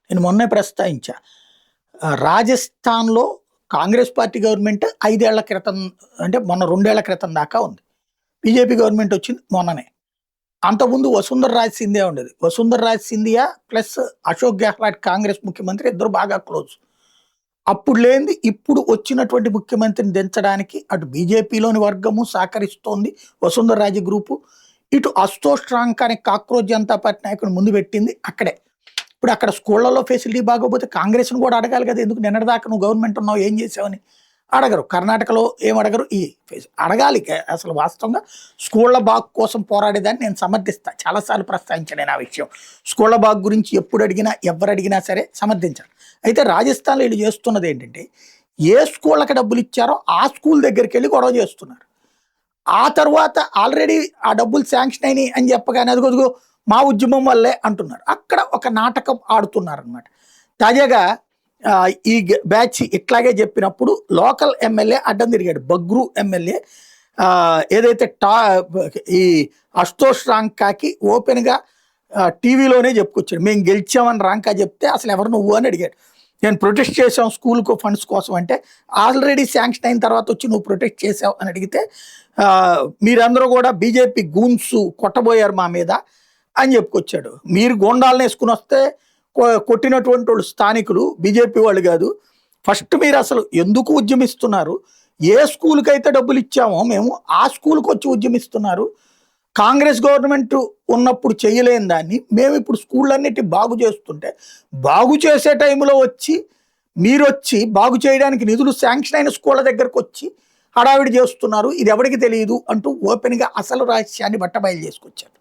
నేను మొన్నే ప్రస్తావించా. రాజస్థాన్‌లో కాంగ్రెస్ పార్టీ గవర్నమెంట్ 5 ఏళ్ల క్రితం, అంటే మొన్న 2 ఏళ్ల క్రితం దాకా ఉంది. బీజేపీ గవర్నమెంట్ వచ్చింది మొన్ననే. అంతకుముందు వసుంధర రాజ్ సింధియా ఉండేది. వసుంధర రాజ్ సింధియా ప్లస్ అశోక్ గెహ్లాట్ కాంగ్రెస్ ముఖ్యమంత్రి ఇద్దరు బాగా క్లోజ్. అప్పుడు లేనిది ఇప్పుడు వచ్చినటువంటి ముఖ్యమంత్రిని దించడానికి అటు బీజేపీలోని వర్గము సహకరిస్తోంది, వసుంధర రాజే గ్రూపు. ఇటు అశుతోష్ రాంక్ అనే కాక్రోచ్ జనతా పార్టీ నాయకుడు ముందు పెట్టింది అక్కడే. ఇప్పుడు అక్కడ స్కూళ్ళలో ఫెసిలిటీ బాగోపోతే కాంగ్రెస్‌ని కూడా అడగాలి కదా! ఎందుకు నిన్నటిదాకా నువ్వు గవర్నమెంట్ ఉన్నావు ఏం చేసావని? అడగరు. కర్ణాటకలో ఏం అడగరు. అడగాలి. అసలు వాస్తవంగా స్కూళ్ళ బాగు కోసం పోరాడేదాన్ని నేను సమర్థిస్తా. చాలా సార్లు ప్రస్తావించాను నేను ఆ విషయం. స్కూళ్ళ బాగు గురించి ఎప్పుడు అడిగినా, ఎవరు అడిగినా సరే సమర్థించాలి. అయితే రాజస్థాన్‌లో వీళ్ళు చేస్తున్నది ఏంటంటే, ఏ స్కూళ్ళకి డబ్బులు ఇచ్చారో ఆ స్కూల్ దగ్గరికెళ్ళి గొడవ చేస్తున్నారు. ఆ తర్వాత ఆల్రెడీ ఆ డబ్బులు శాంక్షన్ అయినాయి అని చెప్పగానే అదిగో మా ఉద్యమం వల్లే అంటున్నారు. అక్కడ ఒక నాటకం ఆడుతున్నారనమాట. తాజాగా ఈ బ్యాచ్ ఇట్లాగే చెప్పినప్పుడు లోకల్ ఎమ్మెల్యే అడ్డం తిరిగాడు. బగ్రు ఎమ్మెల్యే ఏదైతే ఈ అశుతోష్ రాంకాకి ఓపెన్గా టీవీలోనే చెప్పుకొచ్చాడు. మేము గెలిచామని రాంకా చెప్తే అసలు ఎవరు నువ్వు అని అడిగాడు. నేను ప్రొటెస్ట్ చేసాం స్కూల్కు ఫండ్స్ కోసం అంటే, ఆల్రెడీ శాంక్షన్ అయిన తర్వాత వచ్చి నువ్వు ప్రొటెస్ట్ చేసావు అని అడిగితే, మీరందరూ కూడా బీజేపీ గూన్స్ కొట్టబోయారు మా మీద అని చెప్పుకొచ్చాడు. మీరు గోండాలను వేసుకుని వస్తే కొట్టినటువంటి వాళ్ళు స్థానికులు, బీజేపీ వాళ్ళు కాదు. ఫస్ట్ మీరు అసలు ఎందుకు ఉద్యమిస్తున్నారు? ఏ స్కూల్కి అయితే డబ్బులు ఇచ్చామో మేము ఆ స్కూల్కి వచ్చి ఉద్యమిస్తున్నారు. కాంగ్రెస్ గవర్నమెంట్ ఉన్నప్పుడు చేయలేని దాన్ని మేము ఇప్పుడు స్కూళ్ళన్నిటి బాగు చేస్తుంటే, బాగు చేసే టైంలో వచ్చి మీరొచ్చి బాగు చేయడానికి నిధులు శాంక్షన్ అయిన స్కూళ్ళ దగ్గరకు వచ్చి హడావిడి చేస్తున్నారు, ఇది ఎవరికి తెలియదు అంటూ ఓపెన్గా అసలు రహస్యాన్ని బట్టబయలు చేసుకొచ్చారు.